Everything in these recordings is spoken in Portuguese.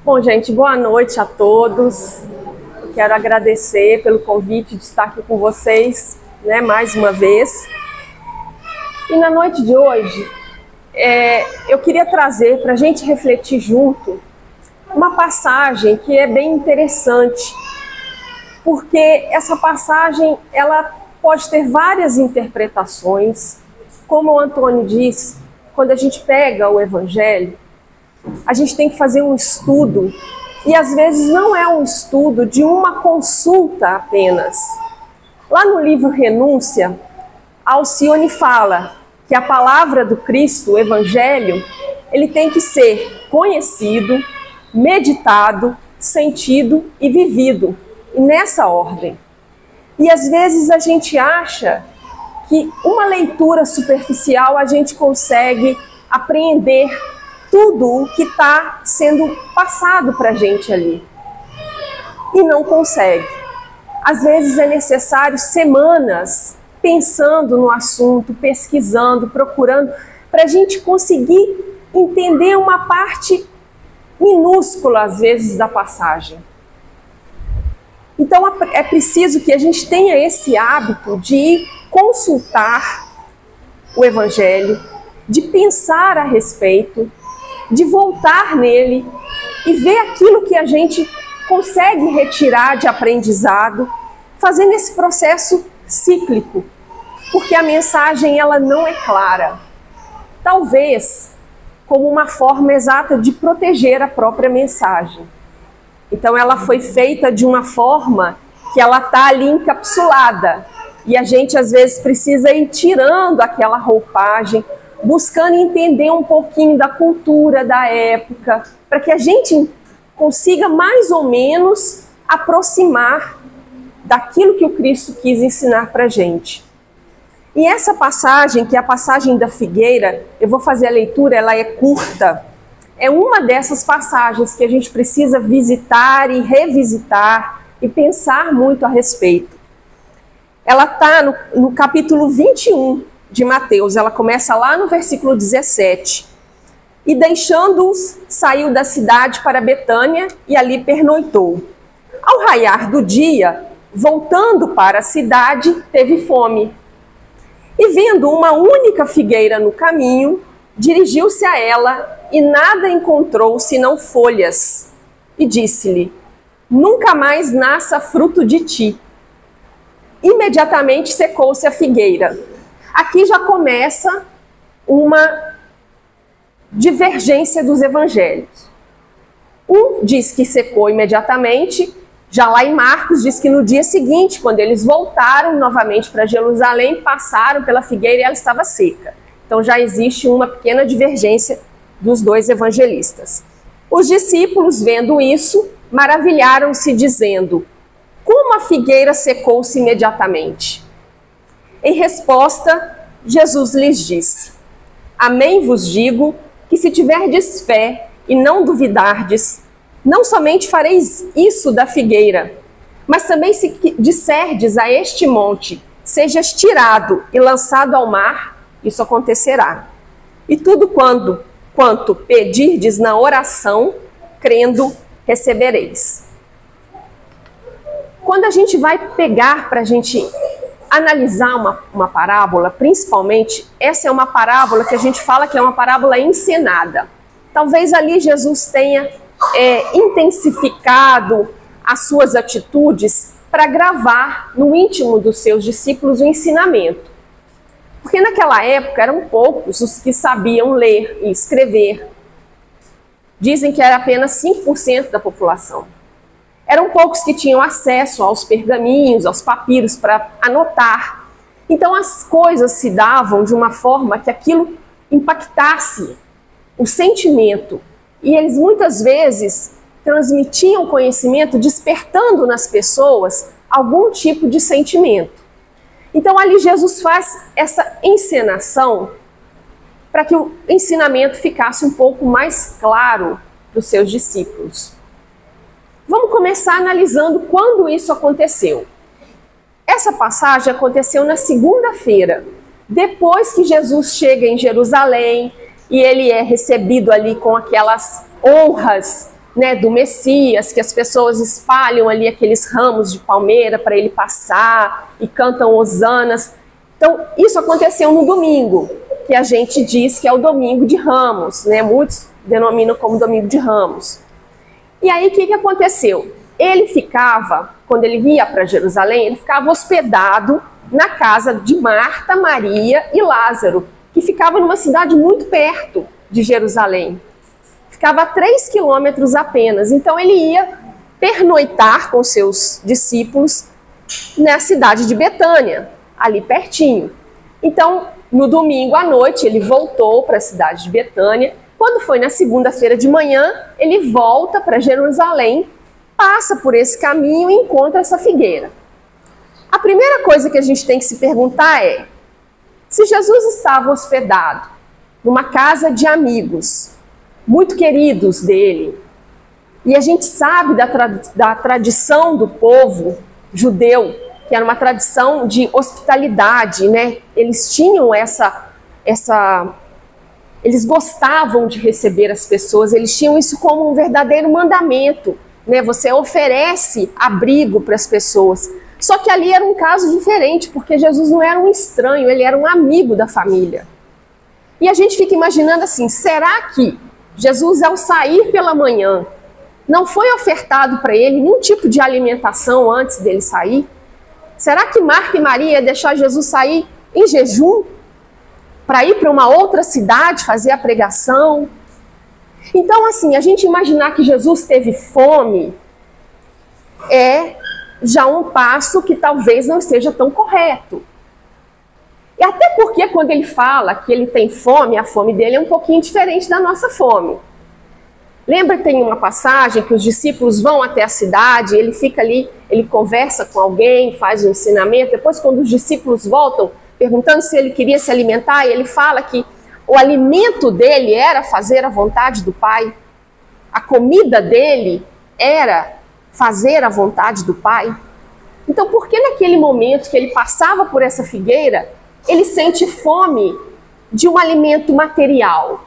Bom, gente, boa noite a todos. Eu quero agradecer pelo convite de estar aqui com vocês, mais uma vez. E na noite de hoje, eu queria trazer para a gente refletir junto uma passagem que é bem interessante, porque essa passagem ela pode ter várias interpretações. Como o Antônio disse, quando a gente pega o Evangelho, a gente tem que fazer um estudo, e às vezes não é um estudo de uma consulta apenas. Lá no livro Renúncia, Alcione fala que a palavra do Cristo, o Evangelho, ele tem que ser conhecido, meditado, sentido e vivido, e nessa ordem. E às vezes a gente acha que uma leitura superficial a gente consegue apreender tudo o que está sendo passado para a gente ali. E não consegue. Às vezes é necessário semanas pensando no assunto, pesquisando, procurando, para a gente conseguir entender uma parte minúscula, às vezes, da passagem. Então é preciso que a gente tenha esse hábito de consultar o Evangelho, de pensar a respeito, de voltar nele e ver aquilo que a gente consegue retirar de aprendizado, fazendo esse processo cíclico, porque a mensagem ela não é clara. Talvez como uma forma exata de proteger a própria mensagem. Então ela foi feita de uma forma que ela está ali encapsulada, e a gente às vezes precisa ir tirando aquela roupagem, buscando entender um pouquinho da cultura da época, para que a gente consiga mais ou menos aproximar daquilo que o Cristo quis ensinar para a gente. E essa passagem, que é a passagem da figueira, eu vou fazer a leitura, ela é curta, é uma dessas passagens que a gente precisa visitar e revisitar e pensar muito a respeito. Ela está no capítulo 21 de Mateus, ela começa lá no versículo 17. E deixando-os, saiu da cidade para Betânia e ali pernoitou. Ao raiar do dia, voltando para a cidade, teve fome. E vendo uma única figueira no caminho, dirigiu-se a ela e nada encontrou senão folhas. E disse-lhe: nunca mais nasça fruto de ti. Imediatamente secou-se a figueira. Aqui já começa uma divergência dos evangelhos. Um diz que secou imediatamente, já lá em Marcos diz que no dia seguinte, quando eles voltaram novamente para Jerusalém, passaram pela figueira e ela estava seca. Então já existe uma pequena divergência dos dois evangelistas. Os discípulos, vendo isso, maravilharam-se, dizendo: como a figueira secou-se imediatamente? Em resposta, Jesus lhes disse: amém vos digo que se tiverdes fé e não duvidardes, não somente fareis isso da figueira, mas também se disserdes a este monte, sejas tirado e lançado ao mar, isso acontecerá. E tudo quanto pedirdes na oração, crendo, recebereis. Quando a gente vai pegar para a gente analisar uma parábola, principalmente, essa é uma parábola que a gente fala que é uma parábola encenada. Talvez ali Jesus tenha intensificado as suas atitudes para gravar no íntimo dos seus discípulos o ensinamento. Porque naquela época eram poucos os que sabiam ler e escrever. Dizem que era apenas 5% da população. Eram poucos que tinham acesso aos pergaminhos, aos papiros para anotar. Então as coisas se davam de uma forma que aquilo impactasse o sentimento. E eles muitas vezes transmitiam conhecimento despertando nas pessoas algum tipo de sentimento. Então ali Jesus faz essa encenação para que o ensinamento ficasse um pouco mais claro para os seus discípulos. Vamos começar analisando quando isso aconteceu. Essa passagem aconteceu na segunda-feira, depois que Jesus chega em Jerusalém e ele é recebido ali com aquelas honras, né, do Messias, que as pessoas espalham ali aqueles ramos de palmeira para ele passar e cantam hosanas. Então, isso aconteceu no domingo, que a gente diz que é o domingo de Ramos, né? Muitos denominam como domingo de Ramos. E aí, o que aconteceu? Ele ficava, quando ele ia para Jerusalém, ele ficava hospedado na casa de Marta, Maria e Lázaro, que ficava numa cidade muito perto de Jerusalém. Ficava a 3 quilômetros apenas. Então ele ia pernoitar com seus discípulos na cidade de Betânia, ali pertinho. Então, no domingo à noite, ele voltou para a cidade de Betânia. Quando foi na segunda-feira de manhã, ele volta para Jerusalém, passa por esse caminho e encontra essa figueira. A primeira coisa que a gente tem que se perguntar é: se Jesus estava hospedado numa casa de amigos muito queridos dele, e a gente sabe da tradição do povo judeu, que era uma tradição de hospitalidade, né? Eles tinham eles gostavam de receber as pessoas, eles tinham isso como um verdadeiro mandamento, né? Você oferece abrigo para as pessoas. Só que ali era um caso diferente, porque Jesus não era um estranho, ele era um amigo da família. E a gente fica imaginando assim, será que Jesus, ao sair pela manhã, não foi ofertado para ele nenhum tipo de alimentação antes dele sair? Será que Marta e Maria iam deixar Jesus sair em jejum para ir para uma outra cidade fazer a pregação? Então, assim, a gente imaginar que Jesus teve fome é já um passo que talvez não esteja tão correto. E até porque quando ele fala que ele tem fome, a fome dele é um pouquinho diferente da nossa fome. Lembra que tem uma passagem que os discípulos vão até a cidade, ele fica ali, ele conversa com alguém, faz um ensinamento, depois quando os discípulos voltam perguntando se ele queria se alimentar, ele fala que o alimento dele era fazer a vontade do Pai. A comida dele era fazer a vontade do Pai. Então, por que naquele momento que ele passava por essa figueira, ele sente fome de um alimento material?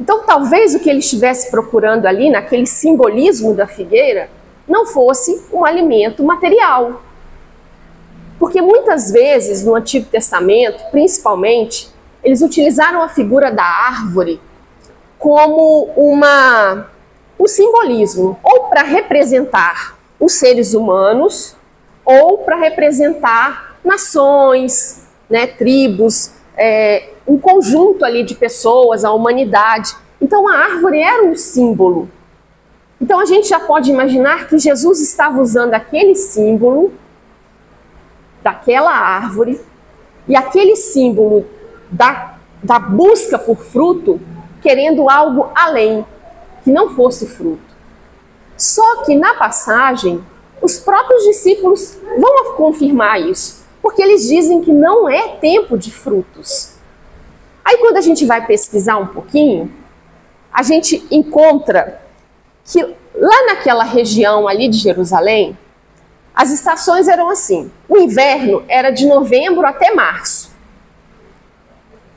Então, talvez o que ele estivesse procurando ali, naquele simbolismo da figueira, não fosse um alimento material. Porque muitas vezes, no Antigo Testamento, principalmente, eles utilizaram a figura da árvore como um simbolismo, ou para representar os seres humanos, ou para representar nações, né, tribos, um conjunto ali de pessoas, a humanidade. Então a árvore era um símbolo. Então a gente já pode imaginar que Jesus estava usando aquele símbolo daquela árvore e aquele símbolo da busca por fruto, querendo algo além, que não fosse fruto. Só que na passagem, os próprios discípulos vão confirmar isso, porque eles dizem que não é tempo de frutos. Aí quando a gente vai pesquisar um pouquinho, a gente encontra que lá naquela região ali de Jerusalém, as estações eram assim: o inverno era de novembro até março,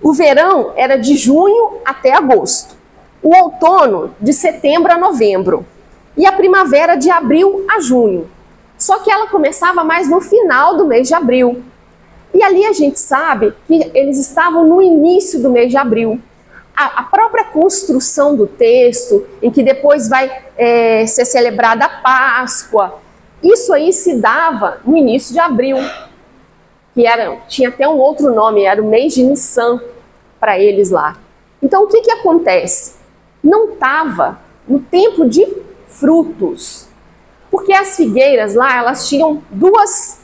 o verão era de junho até agosto, o outono de setembro a novembro e a primavera de abril a junho. Só que ela começava mais no final do mês de abril. E ali a gente sabe que eles estavam no início do mês de abril. A própria construção do texto, em que depois vai ser celebrada a Páscoa, isso aí se dava no início de abril, que tinha até um outro nome, era o mês de Nissan para eles lá. Então o que acontece? Não estava no tempo de frutos, porque as figueiras lá, elas tinham 2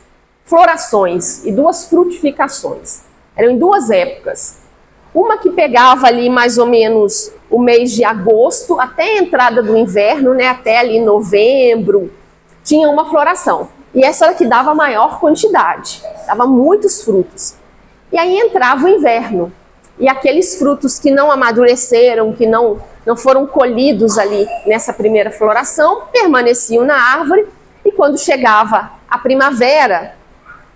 florações e 2 frutificações. Eram em 2 épocas. Uma que pegava ali mais ou menos o mês de agosto, até a entrada do inverno, né, até ali novembro, tinha uma floração. E essa era que dava maior quantidade, dava muitos frutos. E aí entrava o inverno. E aqueles frutos que não amadureceram, que não foram colhidos ali nessa primeira floração, permaneciam na árvore, e quando chegava a primavera,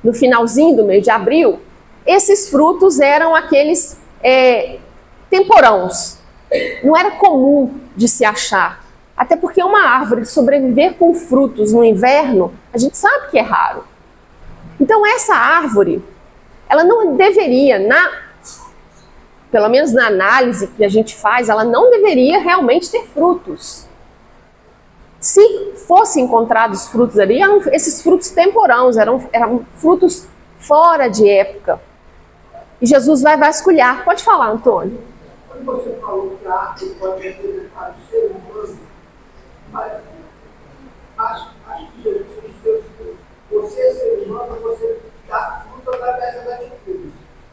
no finalzinho do mês de abril, esses frutos eram aqueles temporãos. Não era comum de se achar Até porque uma árvore sobreviver com frutos no inverno, a gente sabe que é raro. Então essa árvore, ela não deveria, pelo menos na análise que a gente faz, ela não deveria realmente ter frutos. Se fossem encontrados frutos ali, eram esses frutos temporãos, eram frutos fora de época. E Jesus vai vasculhar. Pode falar, Antônio. Quando você falou que a árvore pode representar o ser humano, mas acho que Jesus disse: você é ser humano, você dá fruto através das atitudes.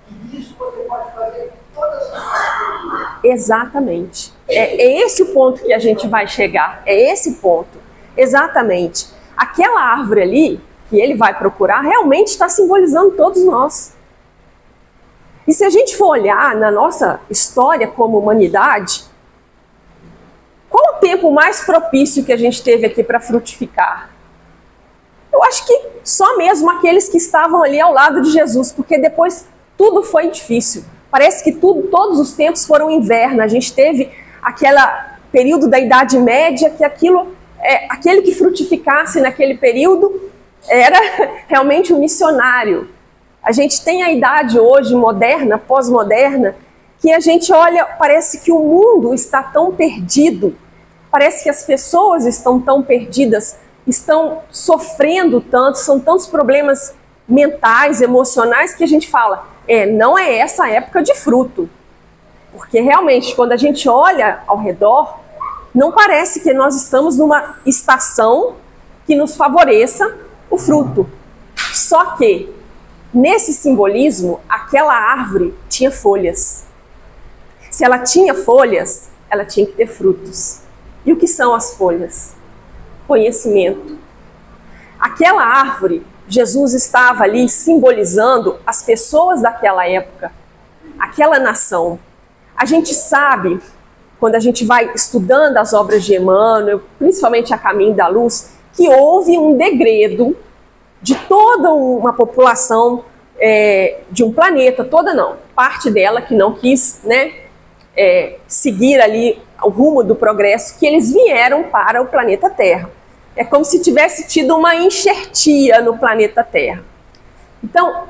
E isso você pode fazer todas as coisas. Exatamente. É esse o ponto que a gente vai chegar. É esse ponto. Exatamente. Aquela árvore ali, que ele vai procurar, realmente está simbolizando todos nós. E se a gente for olhar na nossa história como humanidade, qual o tempo mais propício que a gente teve aqui para frutificar? Eu acho que só mesmo aqueles que estavam ali ao lado de Jesus, porque depois tudo foi difícil. Parece que todos os tempos foram inverno. A gente teve aquele período da Idade Média, que aquele que frutificasse naquele período era realmente um missionário. A gente tem a idade hoje moderna, pós-moderna, que a gente olha, parece que o mundo está tão perdido, parece que as pessoas estão tão perdidas, estão sofrendo tanto, são tantos problemas mentais, emocionais, que a gente fala, não é essa época de fruto. Porque realmente, quando a gente olha ao redor, não parece que nós estamos numa estação que nos favoreça o fruto. Só que, nesse simbolismo, aquela árvore tinha folhas. Se ela tinha folhas, ela tinha que ter frutos. E o que são as folhas? Conhecimento. Aquela árvore, Jesus estava ali simbolizando as pessoas daquela época, aquela nação. A gente sabe, quando a gente vai estudando as obras de Emmanuel, principalmente A Caminho da Luz, que houve um degredo de toda uma população de um planeta, toda não, parte dela que não quis, seguir ali o rumo do progresso, que eles vieram para o planeta Terra. É como se tivesse tido uma enxertia no planeta Terra. Então,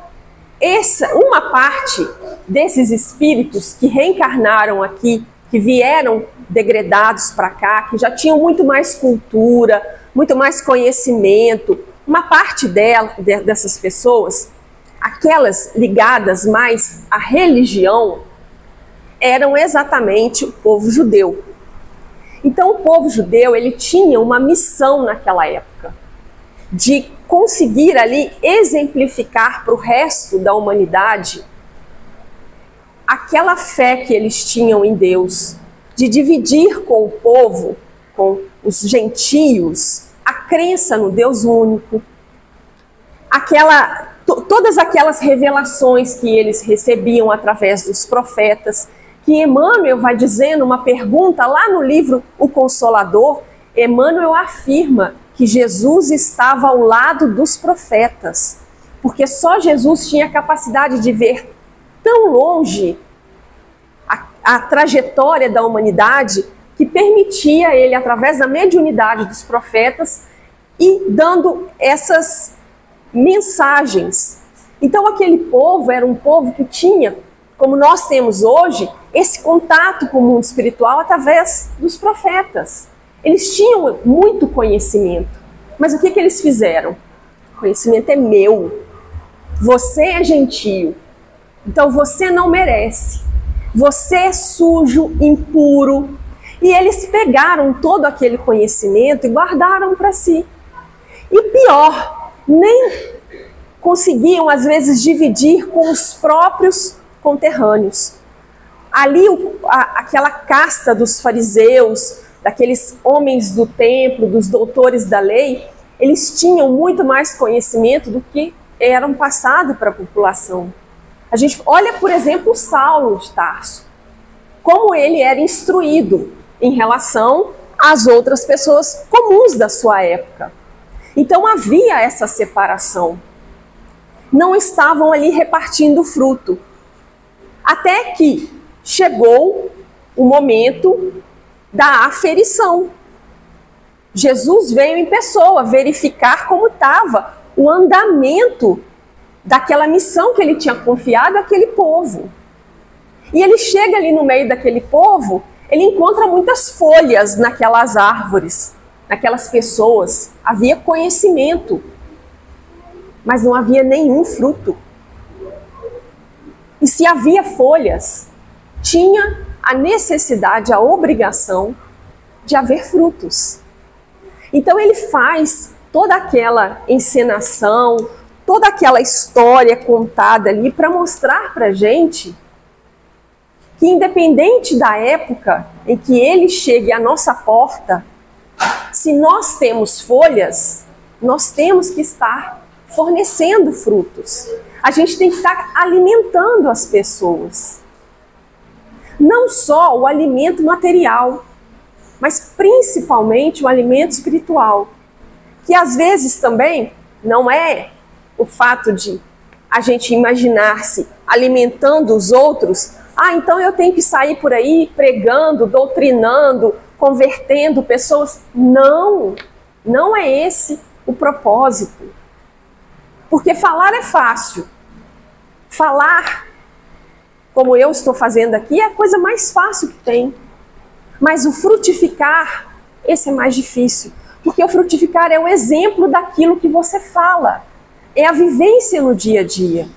uma parte desses espíritos que reencarnaram aqui, que vieram degredados para cá, que já tinham muito mais cultura, muito mais conhecimento, uma parte dessas pessoas, aquelas ligadas mais à religião, eram exatamente o povo judeu. Então o povo judeu, ele tinha uma missão naquela época, de conseguir ali exemplificar para o resto da humanidade aquela fé que eles tinham em Deus, de dividir com o povo, com os gentios, a crença no Deus único, todas aquelas revelações que eles recebiam através dos profetas, que Emmanuel vai dizendo uma pergunta lá no livro O Consolador. Emmanuel afirma que Jesus estava ao lado dos profetas, porque só Jesus tinha a capacidade de ver tão longe a trajetória da humanidade, que permitia ele, através da mediunidade dos profetas, ir dando essas mensagens. Então aquele povo era um povo que tinha, como nós temos hoje, esse contato com o mundo espiritual através dos profetas. Eles tinham muito conhecimento, mas o que eles fizeram? O conhecimento é meu, você é gentio, então você não merece, você é sujo, impuro. E eles pegaram todo aquele conhecimento e guardaram para si. E pior, nem conseguiam às vezes dividir com os próprios conterrâneos. Ali aquela casta dos fariseus, daqueles homens do templo, dos doutores da lei, eles tinham muito mais conhecimento do que eram passado para a população. A gente olha, por exemplo, Saulo de Tarso, como ele era instruído em relação às outras pessoas comuns da sua época. Então havia essa separação. Não estavam ali repartindo fruto. Até que chegou o momento da aferição. Jesus veio em pessoa verificar como estava o andamento daquela missão que ele tinha confiado àquele povo. E ele chega ali no meio daquele povo, ele encontra muitas folhas naquelas árvores, naquelas pessoas. Havia conhecimento, mas não havia nenhum fruto. E se havia folhas, tinha a necessidade, a obrigação de haver frutos. Então ele faz toda aquela encenação, toda aquela história contada ali para mostrar para a gente que, independente da época em que ele chegue à nossa porta, se nós temos folhas, nós temos que estar fornecendo frutos. A gente tem que estar alimentando as pessoas. Não só o alimento material, mas principalmente o alimento espiritual. Que às vezes também não é o fato de a gente imaginar-se alimentando os outros. Então eu tenho que sair por aí pregando, doutrinando, convertendo pessoas. Não, não é esse o propósito. Porque falar é fácil. Falar, como eu estou fazendo aqui, é a coisa mais fácil que tem. Mas o frutificar, esse é mais difícil. Porque o frutificar é o exemplo daquilo que você fala. É a vivência no dia a dia.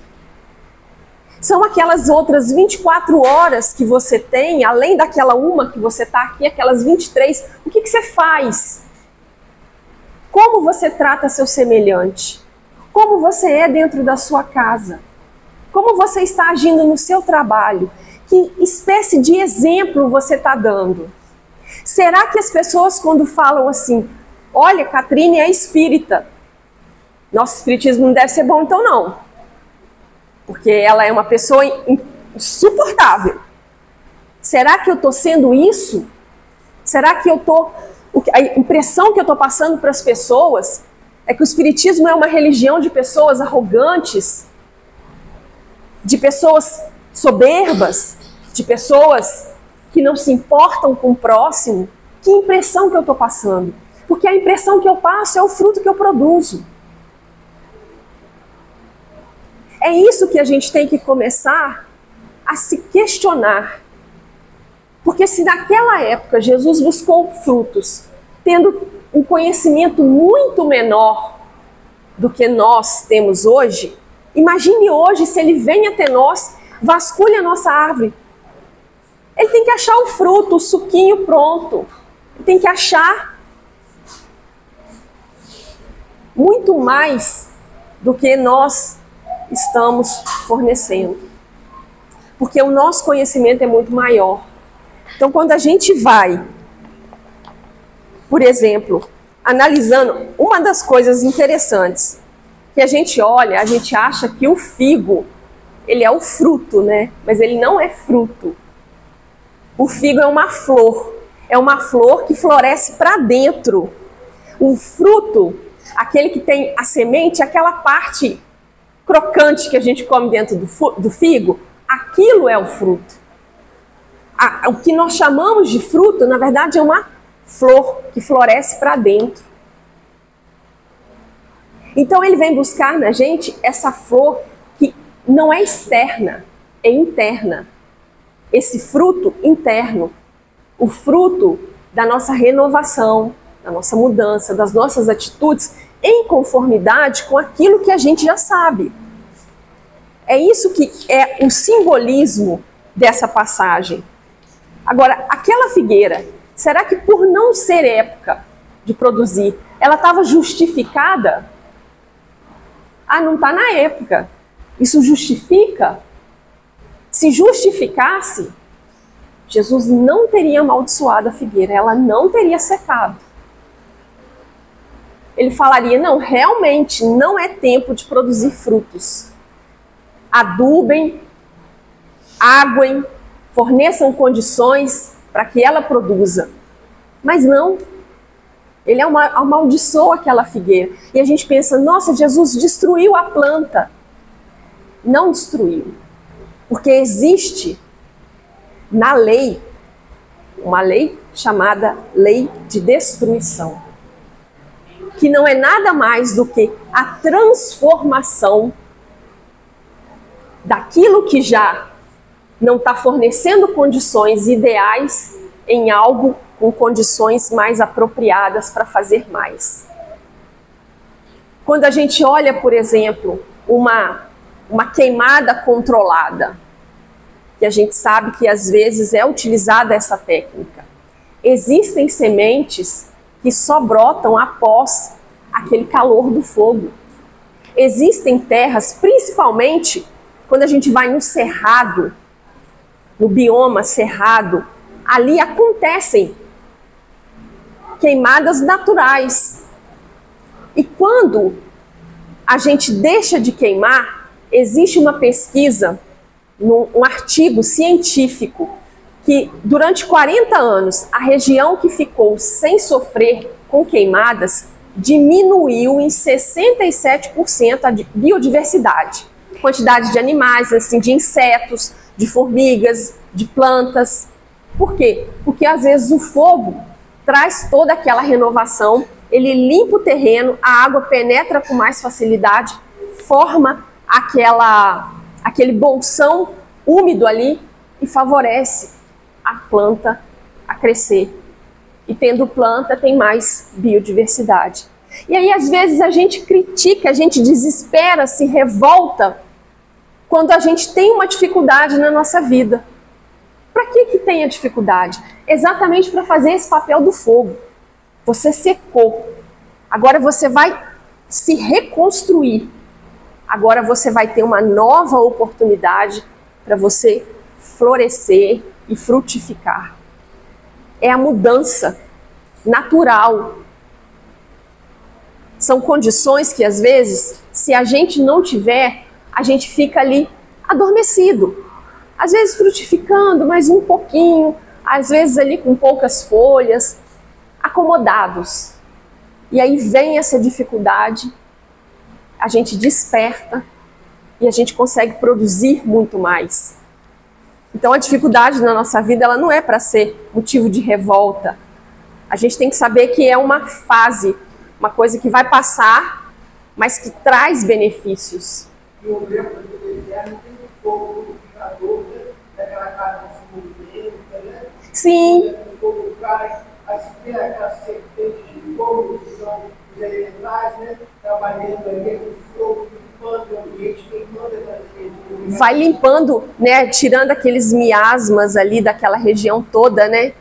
São aquelas outras 24 horas que você tem, além daquela uma que você está aqui, aquelas 23. O que você faz? Como você trata seu semelhante? Como você é dentro da sua casa? Como você está agindo no seu trabalho? Que espécie de exemplo você está dando? Será que as pessoas, quando falam assim, olha, Catrine é espírita, nosso espiritismo não deve ser bom então não, porque ela é uma pessoa insuportável. Será que eu estou sendo isso? Será que eu estou... A impressão que eu estou passando para as pessoas é que o espiritismo é uma religião de pessoas arrogantes, de pessoas soberbas, de pessoas que não se importam com o próximo. Que impressão que eu estou passando? Porque a impressão que eu passo é o fruto que eu produzo. É isso que a gente tem que começar a se questionar. Porque se naquela época Jesus buscou frutos, tendo um conhecimento muito menor do que nós temos hoje, imagine hoje se ele vem até nós, vasculha a nossa árvore. Ele tem que achar o fruto, o suquinho pronto. Ele tem que achar muito mais do que nós estamos fornecendo. Porque o nosso conhecimento é muito maior. Então, quando a gente vai, por exemplo, analisando, uma das coisas interessantes que a gente olha, a gente acha que o figo, ele é o fruto, né? Mas ele não é fruto. O figo é uma flor que floresce para dentro. O fruto, aquele que tem a semente, aquela parte crocante que a gente come dentro do figo, aquilo é o fruto. O que nós chamamos de fruto, na verdade, é uma flor que floresce para dentro. Então ele vem buscar na gente essa flor que não é externa, é interna. Esse fruto interno, o fruto da nossa renovação, da nossa mudança, das nossas atitudes em conformidade com aquilo que a gente já sabe. É isso que é o simbolismo dessa passagem. Agora, aquela figueira, será que por não ser época de produzir, ela estava justificada? Não está na época. Isso justifica? Se justificasse, Jesus não teria amaldiçoado a figueira, ela não teria secado. Ele falaria, não, realmente não é tempo de produzir frutos. Adubem, aguem, forneçam condições para que ela produza. Mas não, ele amaldiçoou aquela figueira. E a gente pensa, nossa, Jesus destruiu a planta. Não destruiu. Porque existe na lei, uma lei chamada lei de destruição. que não é nada mais do que a transformação daquilo que já não está fornecendo condições ideais em algo com condições mais apropriadas para fazer mais. Quando a gente olha, por exemplo, uma queimada controlada, que a gente sabe que às vezes é utilizada essa técnica, existem sementes que só brotam após aquele calor do fogo. Existem terras, principalmente quando a gente vai no cerrado, no bioma cerrado, ali acontecem queimadas naturais. E quando a gente deixa de queimar, existe uma pesquisa, um artigo científico, que durante 40 anos a região que ficou sem sofrer com queimadas diminuiu em 67% a biodiversidade. Quantidade de animais, assim, de insetos, de formigas, de plantas. Por quê? Porque às vezes o fogo traz toda aquela renovação, ele limpa o terreno, a água penetra com mais facilidade, forma aquele bolsão úmido ali e favorece a planta a crescer. E tendo planta, tem mais biodiversidade. E aí, às vezes, a gente critica, a gente desespera, se revolta quando a gente tem uma dificuldade na nossa vida. Para que tem a dificuldade? Exatamente para fazer esse papel do fogo. Você secou. Agora você vai se reconstruir. Agora você vai ter uma nova oportunidade para você florescer e frutificar. É a mudança natural. São condições que, às vezes, se a gente não tiver, a gente fica ali adormecido. Às vezes frutificando mais um pouquinho, às vezes ali com poucas folhas, acomodados. E aí vem essa dificuldade, a gente desperta e a gente consegue produzir muito mais. Então a dificuldade na nossa vida, ela não é para ser motivo de revolta. A gente tem que saber que é uma fase, uma coisa que vai passar, mas que traz benefícios. E o exemplo do inverno tem um fogo purificador, né? Daquela casa de movimento, né? Sim. O cara, tem aquelas serpentes de fogo que são os elementais, né? Trabalhando ali com fogo, limpando o ambiente, queimando aquela gente. Vai limpando, né? Tirando aqueles miasmas ali daquela região toda, né?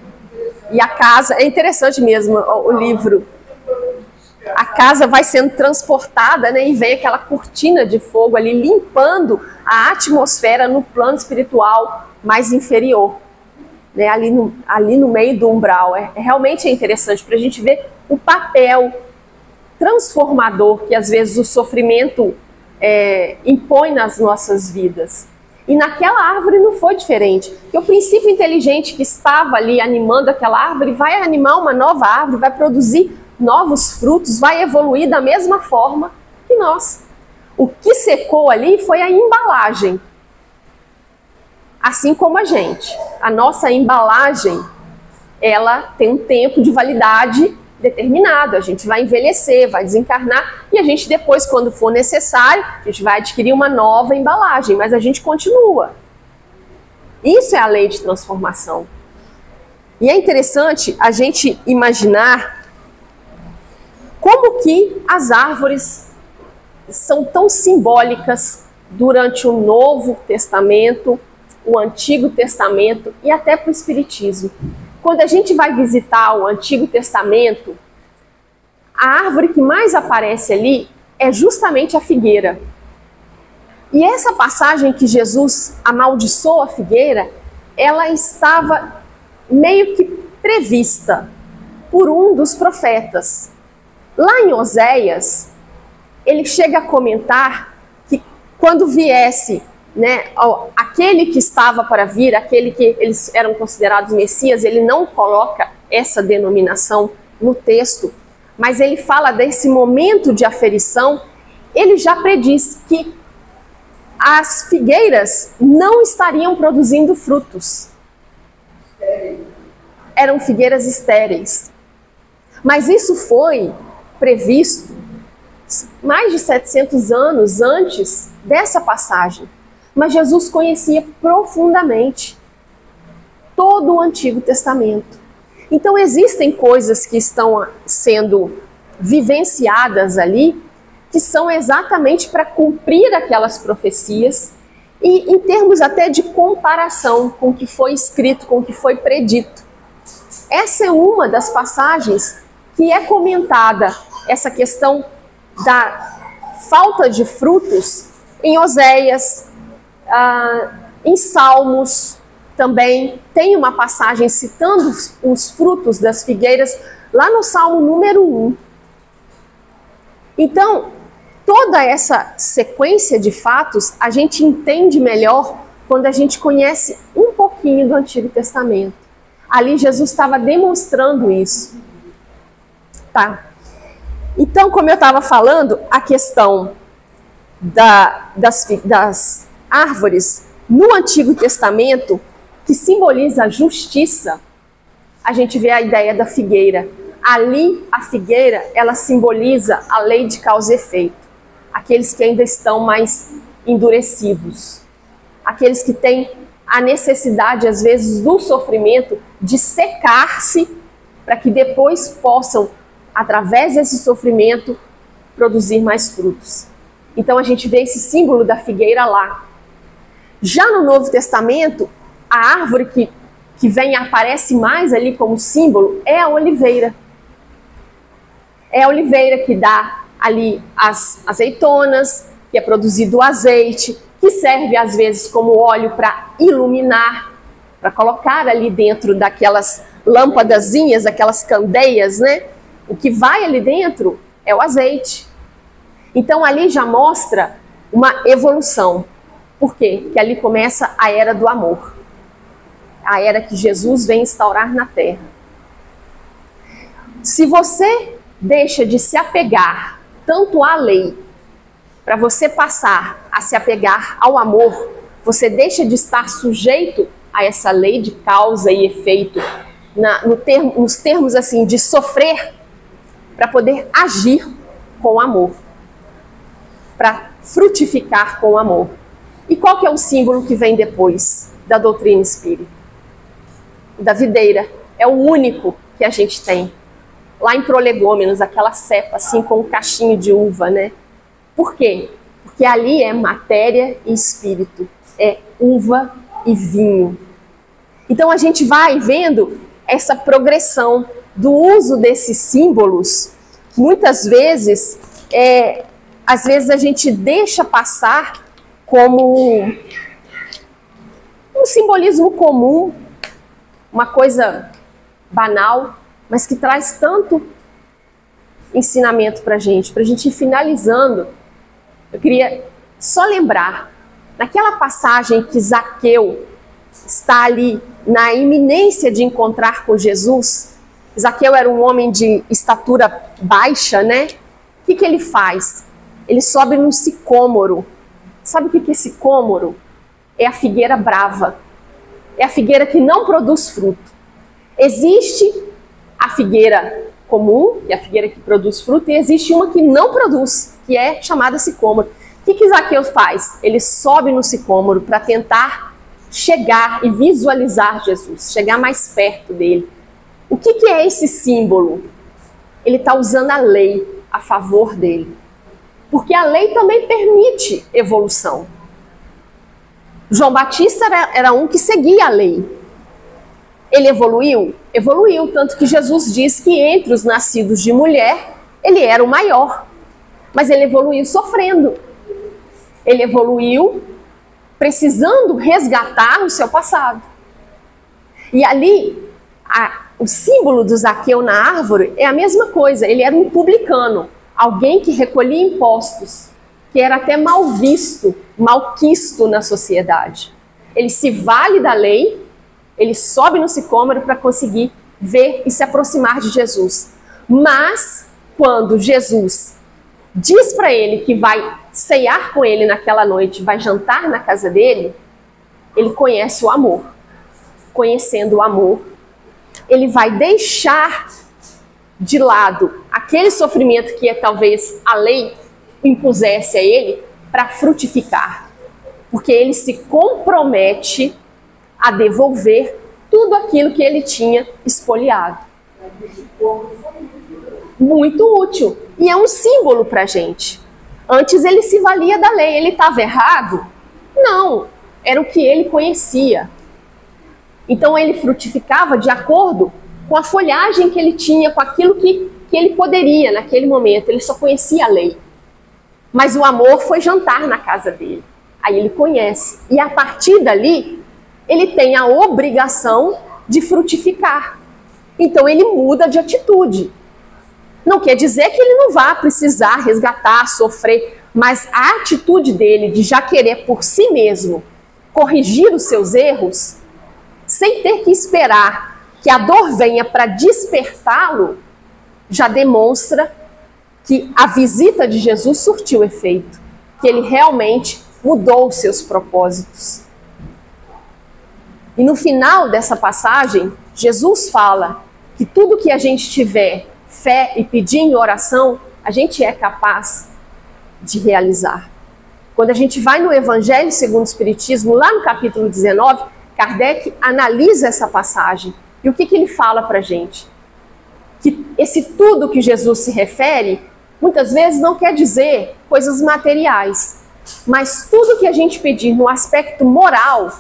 E a casa, é interessante mesmo o livro. A casa vai sendo transportada, né, e vem aquela cortina de fogo ali limpando a atmosfera no plano espiritual mais inferior, né, ali no meio do umbral. Realmente é interessante para a gente ver o papel transformador que às vezes o sofrimento impõe nas nossas vidas. E naquela árvore não foi diferente. Porque o princípio inteligente que estava ali animando aquela árvore vai animar uma nova árvore, vai produzir novos frutos, vai evoluir da mesma forma que nós. O que secou ali foi a embalagem. Assim como a gente. A nossa embalagem, ela tem um tempo de validade determinado. A gente vai envelhecer, vai desencarnar e a gente depois, quando for necessário, a gente vai adquirir uma nova embalagem, mas a gente continua. Isso é a lei de transformação. E é interessante a gente imaginar como que as árvores são tão simbólicas durante o Novo Testamento, o Antigo Testamento e até para o Espiritismo. Quando a gente vai visitar o Antigo Testamento, a árvore que mais aparece ali é justamente a figueira. E essa passagem que Jesus amaldiçoou a figueira, ela estava meio que prevista por um dos profetas. Lá em Oséias, ele chega a comentar que quando viesse, né, aquele que estava para vir, aquele que eles eram considerados Messias, ele não coloca essa denominação no texto, mas ele fala desse momento de aferição. Ele já prediz que as figueiras não estariam produzindo frutos. Eram figueiras estéreis. Mas isso foi previsto mais de 700 anos antes dessa passagem. Mas Jesus conhecia profundamente todo o Antigo Testamento. Então existem coisas que estão sendo vivenciadas ali, que são exatamente para cumprir aquelas profecias, e em termos até de comparação com o que foi escrito, com o que foi predito. Essa é uma das passagens que é comentada, essa questão da falta de frutos, em Oséias, em Salmos também. Tem uma passagem citando os frutos das figueiras, lá no Salmo número 1. Então, toda essa sequência de fatos a gente entende melhor quando a gente conhece um pouquinho do Antigo Testamento. Ali Jesus estava demonstrando isso. Tá? Então, como eu estava falando, a questão das árvores no Antigo Testamento, que simboliza a justiça, a gente vê a ideia da figueira. Ali, a figueira, ela simboliza a lei de causa e efeito. Aqueles que ainda estão mais endurecidos. Aqueles que têm a necessidade, às vezes, do sofrimento de secar-se para que depois possam, através desse sofrimento, produzir mais frutos. Então a gente vê esse símbolo da figueira lá. Já no Novo Testamento, a árvore que vem e aparece mais ali como símbolo é a oliveira. É a oliveira que dá ali as azeitonas, que é produzido o azeite, que serve às vezes como óleo para iluminar, para colocar ali dentro daquelas lâmpadazinhas, aquelas candeias, né? O que vai ali dentro é o azeite. Então ali já mostra uma evolução. Por quê? Porque ali começa a era do amor. A era que Jesus vem instaurar na terra. Se você deixa de se apegar tanto à lei, para você passar a se apegar ao amor, você deixa de estar sujeito a essa lei de causa e efeito, nos termos assim de sofrer, para poder agir com amor, para frutificar com amor. E qual que é o símbolo que vem depois da doutrina espírita? Da videira. É o único que a gente tem. Lá em Prolegômenos, aquela cepa assim com um cachinho de uva, né? Por quê? Porque ali é matéria e espírito. É uva e vinho. Então a gente vai vendo essa progressão do uso desses símbolos. Muitas vezes, às vezes a gente deixa passar como um simbolismo comum, uma coisa banal, mas que traz tanto ensinamento para a gente ir finalizando. Eu queria só lembrar, naquela passagem que Zaqueu está ali na iminência de encontrar com Jesus. Zaqueu era um homem de estatura baixa, né? O que ele faz? Ele sobe num sicômoro. Sabe o que é sicômoro? É a figueira brava. É a figueira que não produz fruto. Existe a figueira comum, que é a figueira que produz fruto, e existe uma que não produz, que é chamada sicômoro. O que Zaqueu faz? Ele sobe no sicômoro para tentar chegar e visualizar Jesus, chegar mais perto dele. O que é esse símbolo? Ele está usando a lei a favor dele. Porque a lei também permite evolução. João Batista era um que seguia a lei. Ele evoluiu? Evoluiu, tanto que Jesus diz que entre os nascidos de mulher, ele era o maior. Mas ele evoluiu sofrendo. Ele evoluiu precisando resgatar o seu passado. E ali, o símbolo do Zaqueu na árvore é a mesma coisa. Ele era um publicano, alguém que recolhia impostos, que era até mal visto, malquisto na sociedade. Ele se vale da lei, ele sobe no sicômoro para conseguir ver e se aproximar de Jesus. Mas, quando Jesus diz para ele que vai ceiar com ele naquela noite, vai jantar na casa dele, ele conhece o amor. Conhecendo o amor, ele vai deixar de lado aquele sofrimento que talvez a lei impusesse a ele para frutificar. Porque ele se compromete a devolver tudo aquilo que ele tinha espoliado. Muito útil. E é um símbolo para a gente. Antes ele se valia da lei. Ele estava errado? Não. Era o que ele conhecia. Então ele frutificava de acordo com a folhagem que ele tinha, com aquilo que ele poderia naquele momento. Ele só conhecia a lei. Mas o amor foi jantar na casa dele. Aí ele conhece. E a partir dali, ele tem a obrigação de frutificar. Então ele muda de atitude. Não quer dizer que ele não vá precisar resgatar, sofrer, mas a atitude dele de já querer por si mesmo corrigir os seus erros, sem ter que esperar que a dor venha para despertá-lo, já demonstra que a visita de Jesus surtiu efeito, que ele realmente mudou os seus propósitos. E no final dessa passagem, Jesus fala que tudo que a gente tiver fé e pedir em oração, a gente é capaz de realizar. Quando a gente vai no Evangelho segundo o Espiritismo, lá no capítulo 19, Kardec analisa essa passagem. E o que ele fala para a gente? Que esse tudo que Jesus se refere, muitas vezes não quer dizer coisas materiais, mas tudo que a gente pedir no aspecto moral,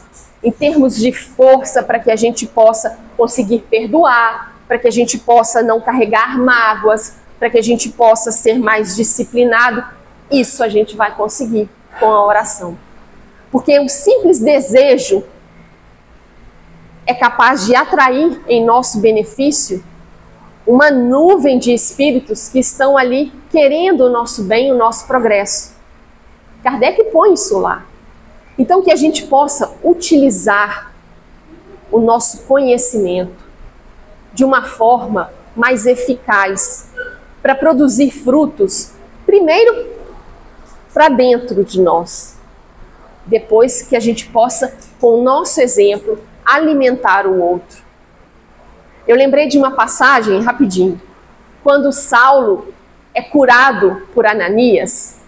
em termos de força para que a gente possa conseguir perdoar, para que a gente possa não carregar mágoas, para que a gente possa ser mais disciplinado, isso a gente vai conseguir com a oração. Porque o simples desejo é capaz de atrair em nosso benefício uma nuvem de espíritos que estão ali querendo o nosso bem, o nosso progresso. Kardec põe isso lá. Então que a gente possa utilizar o nosso conhecimento de uma forma mais eficaz para produzir frutos, primeiro para dentro de nós, depois que a gente possa, com o nosso exemplo, alimentar o outro. Eu lembrei de uma passagem, rapidinho, quando Saulo é curado por Ananias,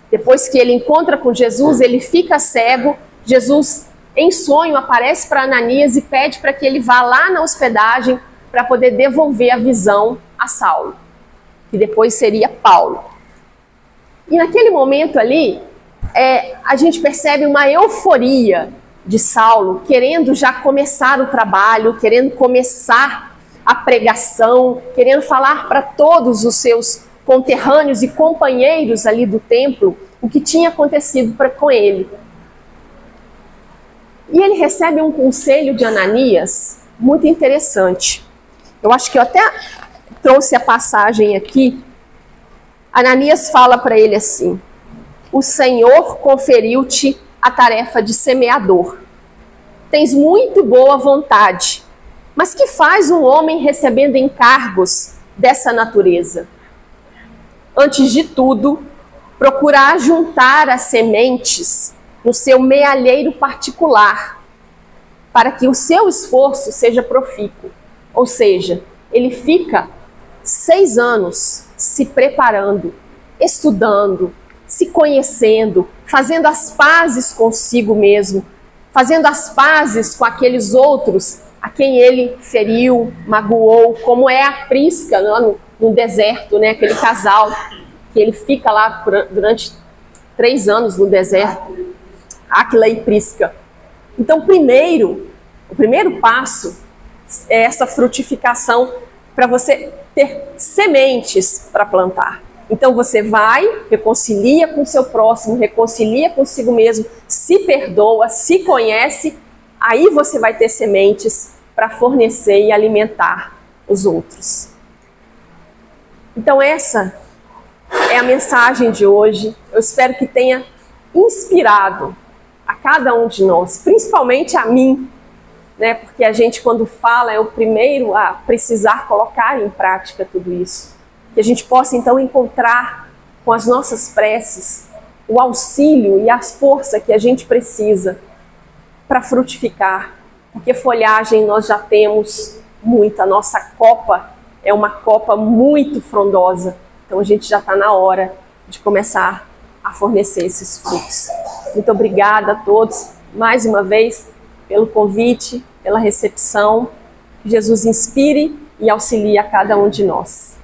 depois que ele encontra com Jesus, ele fica cego, Jesus, em sonho, aparece para Ananias e pede para que ele vá lá na hospedagem para poder devolver a visão a Saulo, que depois seria Paulo. E naquele momento ali, a gente percebe uma euforia de Saulo, querendo já começar o trabalho, querendo começar a pregação, querendo falar para todos os seus conterrâneos e companheiros ali do templo o que tinha acontecido com ele. E ele recebe um conselho de Ananias muito interessante. Eu acho que eu até trouxe a passagem aqui. Ananias fala para ele assim: o Senhor conferiu-te a tarefa de semeador. Tens muito boa vontade, mas que faz um homem recebendo encargos dessa natureza? Antes de tudo, procurar juntar as sementes no seu mealheiro particular, para que o seu esforço seja profícuo. Ou seja, ele fica 6 anos se preparando, estudando, se conhecendo, fazendo as pazes consigo mesmo, fazendo as pazes com aqueles outros a quem ele feriu, magoou, como é a Prisca no deserto, né? Aquele casal que ele fica lá durante 3 anos no deserto, Áquila e Prisca. Então, o primeiro passo é essa frutificação para você ter sementes para plantar. Então você vai, reconcilia com o seu próximo, reconcilia consigo mesmo, se perdoa, se conhece, aí você vai ter sementes para fornecer e alimentar os outros. Então essa é a mensagem de hoje. Eu espero que tenha inspirado a cada um de nós, principalmente a mim, né? Porque a gente, quando fala, é o primeiro a precisar colocar em prática tudo isso. Que a gente possa, então, encontrar com as nossas preces o auxílio e a força que a gente precisa para frutificar. Porque folhagem nós já temos muita, a nossa copa é uma copa muito frondosa. Então a gente já está na hora de começar a fornecer esses frutos. Muito obrigada a todos, mais uma vez, pelo convite, pela recepção. Que Jesus inspire e auxilie a cada um de nós.